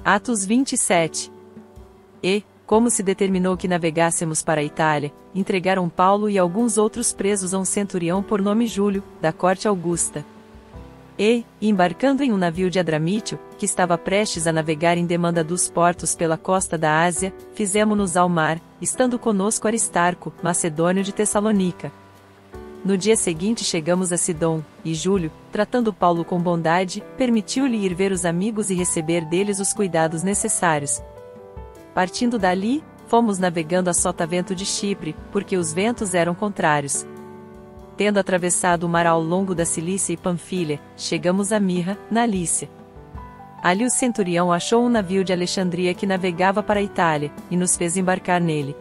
Atos 27. E, como se determinou que navegássemos para a Itália, entregaram Paulo e alguns outros presos a um centurião por nome Júlio, da corte Augusta. E, embarcando em um navio de Adramítio, que estava prestes a navegar em demanda dos portos pela costa da Ásia, fizemo-nos ao mar, estando conosco Aristarco, macedônio de Tessalônica. No dia seguinte chegamos a Sidom, e Júlio, tratando Paulo com bondade, permitiu-lhe ir ver os amigos e receber deles os cuidados necessários. Partindo dali, fomos navegando a sotavento de Chipre, porque os ventos eram contrários. Tendo atravessado o mar ao longo da Cilícia e Panfilha, chegamos a Mirra, na Lícia. Ali o centurião achou um navio de Alexandria que navegava para a Itália, e nos fez embarcar nele.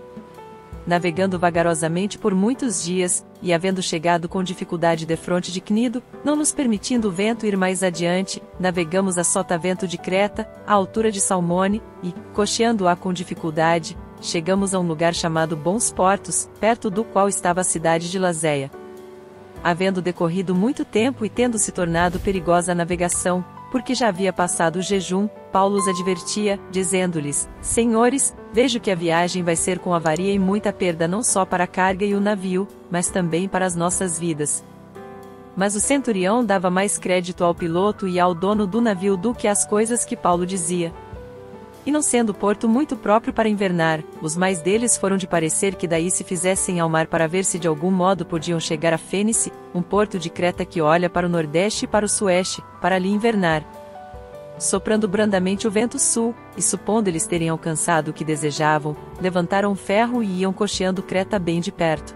Navegando vagarosamente por muitos dias, e havendo chegado com dificuldade defronte de Cnido, não nos permitindo o vento ir mais adiante, navegamos a sotavento de Creta, à altura de Salmone, e, cocheando-a com dificuldade, chegamos a um lugar chamado Bons Portos, perto do qual estava a cidade de Lazéia. Havendo decorrido muito tempo e tendo se tornado perigosa a navegação, porque já havia passado o jejum, Paulo os advertia, dizendo-lhes: Senhores, vejo que a viagem vai ser com avaria e muita perda não só para a carga e o navio, mas também para as nossas vidas. Mas o centurião dava mais crédito ao piloto e ao dono do navio do que às coisas que Paulo dizia. E não sendo o porto muito próprio para invernar, os mais deles foram de parecer que daí se fizessem ao mar para ver se de algum modo podiam chegar a Fênice, um porto de Creta que olha para o nordeste e para o sueste, para ali invernar. Soprando brandamente o vento sul, e supondo eles terem alcançado o que desejavam, levantaram ferro e iam cocheando Creta bem de perto.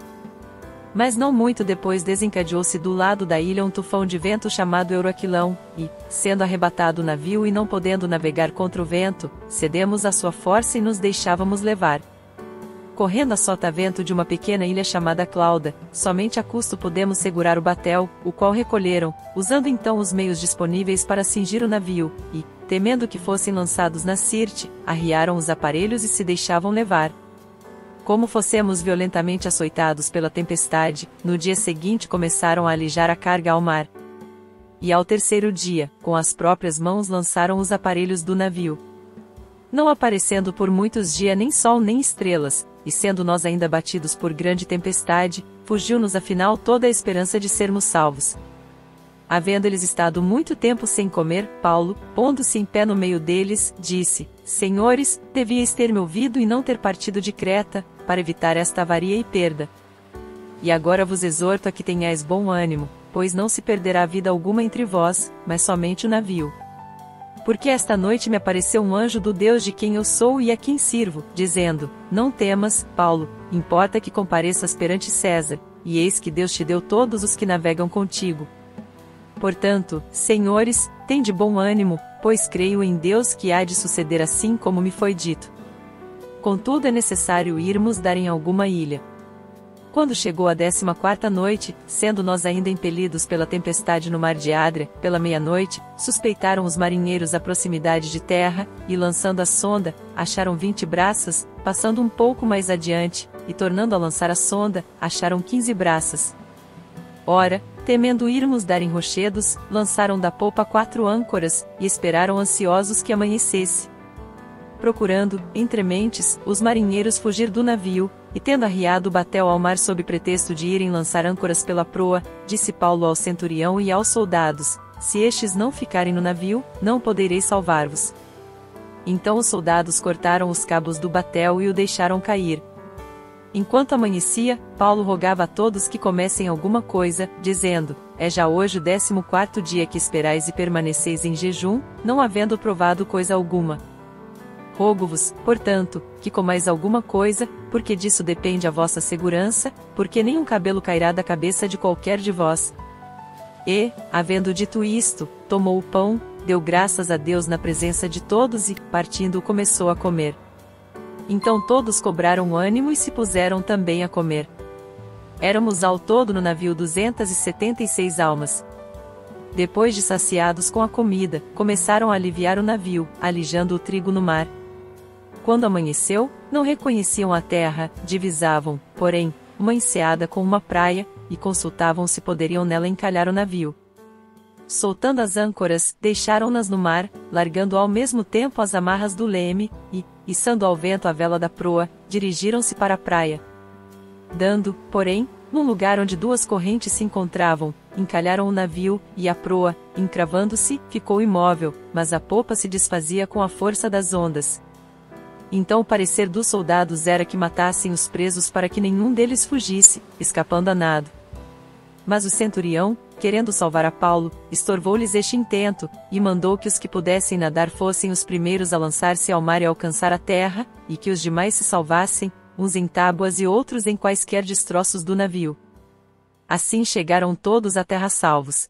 Mas não muito depois desencadeou-se do lado da ilha um tufão de vento chamado Euroquilão, e, sendo arrebatado o navio e não podendo navegar contra o vento, cedemos à sua força e nos deixávamos levar. Correndo a sotavento de uma pequena ilha chamada Clauda, somente a custo podemos segurar o batel, o qual recolheram, usando então os meios disponíveis para cingir o navio, e, temendo que fossem lançados na Sirte, arriaram os aparelhos e se deixavam levar. Como fossemos violentamente açoitados pela tempestade, no dia seguinte começaram a alijar a carga ao mar. E ao terceiro dia, com as próprias mãos lançaram os aparelhos do navio. Não aparecendo por muitos dias nem sol nem estrelas, e sendo nós ainda batidos por grande tempestade, fugiu-nos afinal toda a esperança de sermos salvos. Havendo eles estado muito tempo sem comer, Paulo, pondo-se em pé no meio deles, disse: Senhores, devíeis ter me ouvido e não ter partido de Creta, para evitar esta avaria e perda. E agora vos exorto a que tenhais bom ânimo, pois não se perderá vida alguma entre vós, mas somente o navio. Porque esta noite me apareceu um anjo do Deus de quem eu sou e a quem sirvo, dizendo: Não temas, Paulo, importa que compareças perante César, e eis que Deus te deu todos os que navegam contigo. Portanto, senhores, tende bom ânimo, pois creio em Deus que há de suceder assim como me foi dito. Contudo é necessário irmos dar em alguma ilha. Quando chegou a 14ª noite, sendo nós ainda impelidos pela tempestade no mar de Adria, pela meia-noite, suspeitaram os marinheiros a proximidade de terra, e lançando a sonda, acharam 20 braças, passando um pouco mais adiante, e tornando a lançar a sonda, acharam 15 braças. Ora, temendo irmos dar em rochedos, lançaram da popa 4 âncoras, e esperaram ansiosos que amanhecesse. Procurando, entre mentes, os marinheiros fugir do navio, e tendo arriado o batel ao mar sob pretexto de irem lançar âncoras pela proa, disse Paulo ao centurião e aos soldados: Se estes não ficarem no navio, não poderei salvar-vos. Então os soldados cortaram os cabos do batel e o deixaram cair. Enquanto amanhecia, Paulo rogava a todos que comessem alguma coisa, dizendo: É já hoje o 14º dia que esperais e permaneceis em jejum, não havendo provado coisa alguma. Rogo-vos, portanto, que comais alguma coisa, porque disso depende a vossa segurança, porque nenhum cabelo cairá da cabeça de qualquer de vós. E, havendo dito isto, tomou o pão, deu graças a Deus na presença de todos e, partindo, começou a comer. Então todos cobraram ânimo e se puseram também a comer. Éramos ao todo no navio 276 almas. Depois de saciados com a comida, começaram a aliviar o navio, alijando o trigo no mar. Quando amanheceu, não reconheciam a terra, divisavam, porém, uma enseada com uma praia, e consultavam se poderiam nela encalhar o navio. soltando as âncoras, deixaram-nas no mar, largando ao mesmo tempo as amarras do leme, e, içando ao vento a vela da proa, dirigiram-se para a praia. Dando, porém, num lugar onde duas correntes se encontravam, encalharam o navio, e a proa, encravando-se, ficou imóvel, mas a popa se desfazia com a força das ondas. Então o parecer dos soldados era que matassem os presos para que nenhum deles fugisse, escapando a nado. Mas o centurião, querendo salvar a Paulo, estorvou-lhes este intento, e mandou que os que pudessem nadar fossem os primeiros a lançar-se ao mar e alcançar a terra, e que os demais se salvassem, uns em tábuas e outros em quaisquer destroços do navio. Assim chegaram todos à terra salvos.